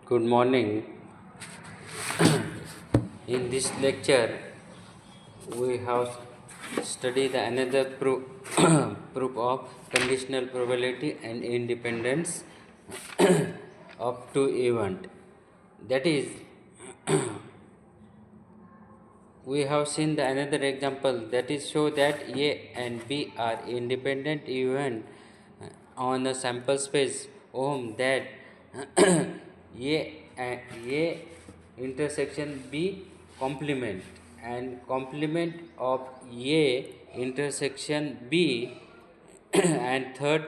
Good morning. In this lecture, we have studied another proof, proof of conditional probability and independence of two event. That is, we have seen the another example that is show that A and B are independent event on a sample space Om that A intersection B complement and complement of A intersection B and third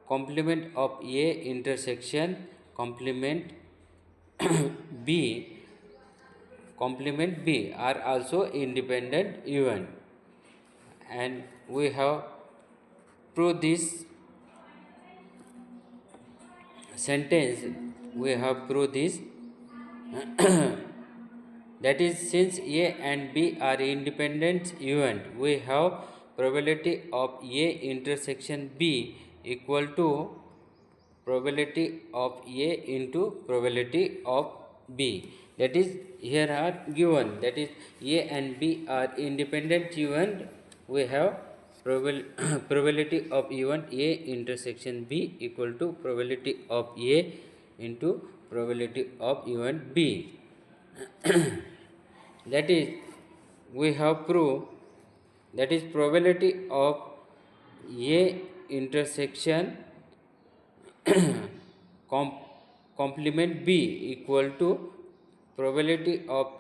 complement of A intersection complement B complement B are also independent event, and we have proved this sentence. We have proved this that is, since A and B are independent event, we have probability of A intersection B equal to probability of A into probability of B. That is, here are given, that is A and B are independent event. We have probability of event A intersection B equal to probability of A into probability of event B. That is, we have proved, that is probability of A intersection complement B equal to probability of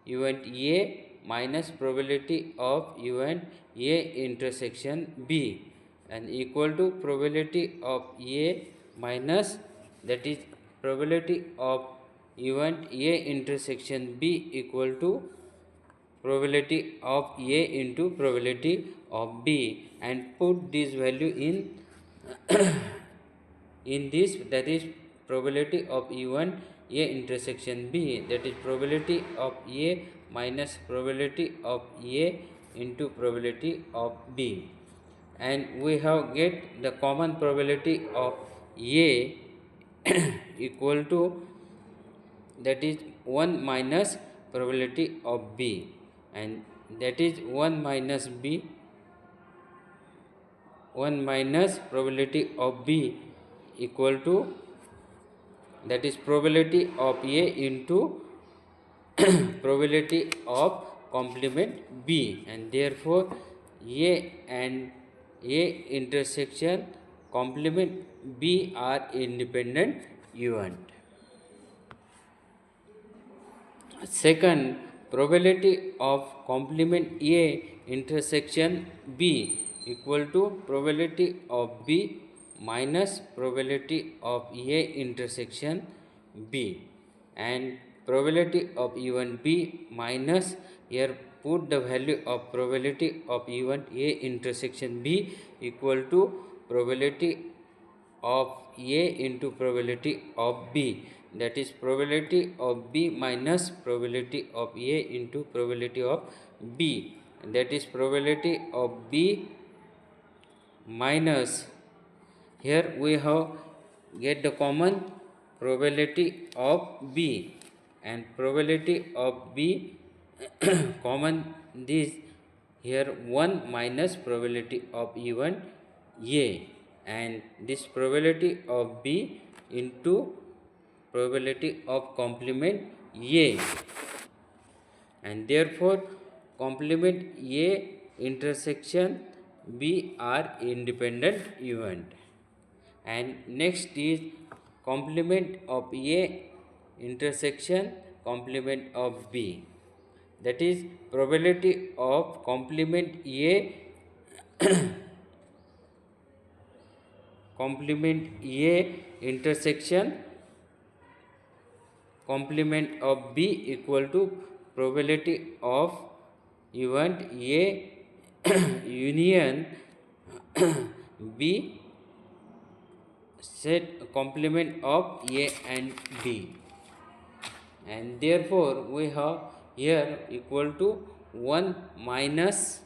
event A minus probability of event A intersection B, and equal to probability of A minus, that is probability of event A intersection B equal to probability of A into probability of B, and put this value in this, that is probability of event A intersection B, that is probability of A minus probability of A into probability of B, and we have get the common probability of A equal to, that is 1 minus probability of B, and that is 1 minus probability of B equal to, that is probability of A into probability of complement B, and therefore A and A intersection complement B are independent event. Second, probability of complement A intersection B equal to probability of B minus probability of A intersection B, and probability of event B minus, here put the value of probability of event A intersection B equal to probability of A into probability of B, that is probability of B minus probability of A into probability of B, that is probability of B minus, here we have get the common probability of B, and probability of B common this, here 1 minus probability of event A, and this probability of B into probability of complement A, and therefore complement A intersection B are independent event. And next is complement of A intersection complement of B, that is probability of complement A complement A intersection complement of B equal to probability of event A union B set complement of A and B, and therefore we have here equal to 1 minus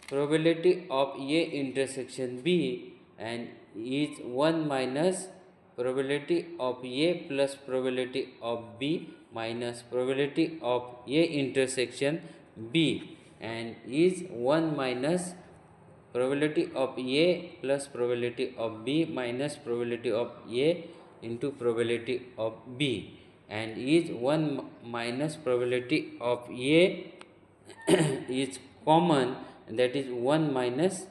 probability of A intersection B, and is 1 minus probability of A plus probability of B minus probability of A intersection B, and is 1 minus probability of A plus probability of B minus probability of A into probability of B, and is 1 minus probability of A is common, that is 1 minus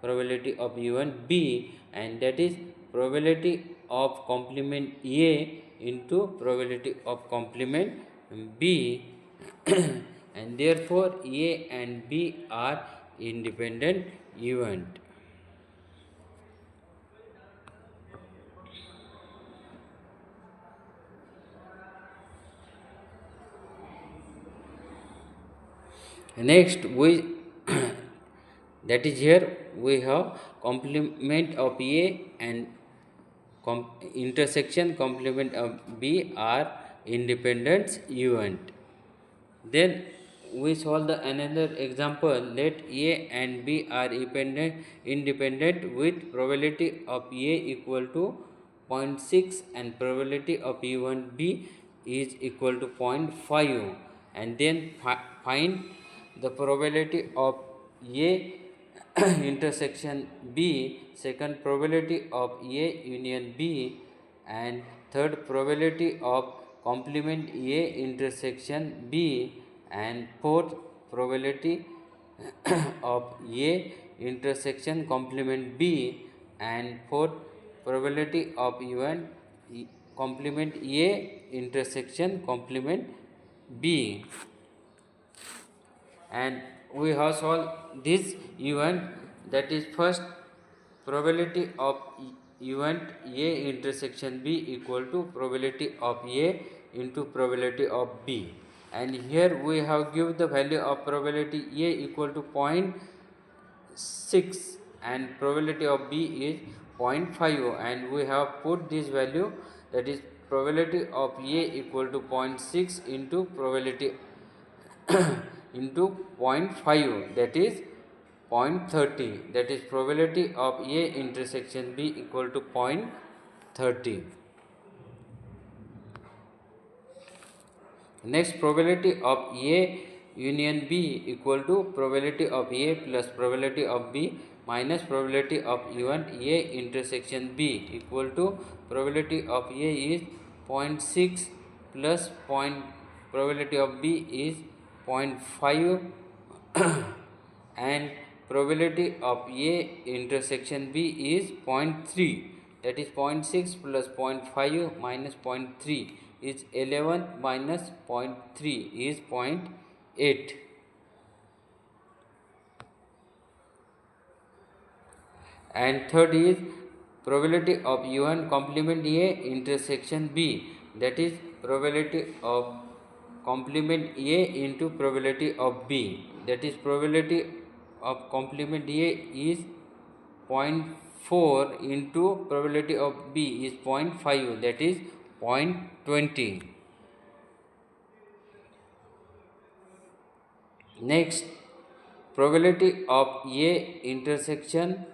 probability of U1 B, and that is probability of complement A into probability of complement B and therefore A and B are independent event. Next we that is here we have complement of A and intersection complement of B are independent event. Then we solve the another example. Let A and B are independent with probability of A equal to 0.6 and probability of E1B is equal to 0.5, and then find the probability of A intersection B, second probability of A union B, and third probability of complement A intersection B, and fourth probability of A intersection complement B, and fourth probability of even complement A intersection complement B. And we have solved this event, that is first probability of event A intersection B equal to probability of A into probability of B, and here we have give the value of probability A equal to 0.6 and probability of B is 0.5, and we have put this value, that is probability of A equal to 0.6 into probability into 0.5, that is 0.30, that is probability of A intersection B equal to 0.30. Next, probability of A union B equal to probability of A plus probability of B minus probability of even A intersection B equal to probability of A is 0.6 plus probability of B is 0.5 and probability of A intersection B is 0.3, that is 0.6 plus 0.5 minus 0.3 is 11 minus 0.3 is 0.8. And third is probability of U1 complement A intersection B, that is probability of complement A into probability of B, that is probability of complement A is 0.4 into probability of B is 0.5, that is 0.20. Next, probability of A intersection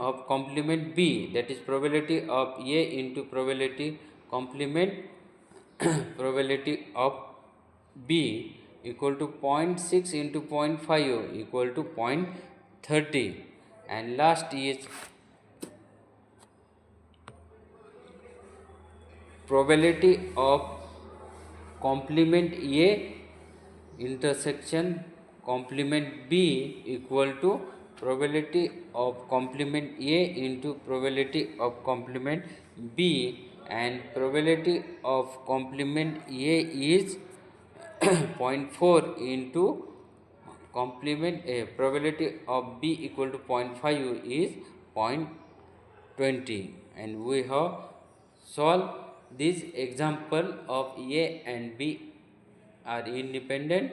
of complement B, that is probability of A into probability complement probability of B equal to 0.6 into 0.5 equal to 0.30, and last is probability of complement A intersection complement B equal to probability of complement A into probability of complement B, and probability of complement A is 0.4 into complement A, probability of B equal to 0.5 is 0.20, and we have solved this example of A and B are independent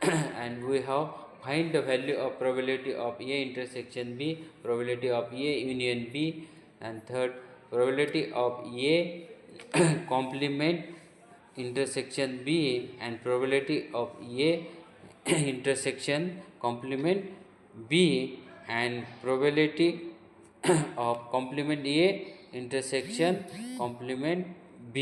and we have find the value of probability of A intersection B, probability of A union B, and third probability of A complement intersection B, and probability of A intersection complement B, and probability of complement A intersection complement B.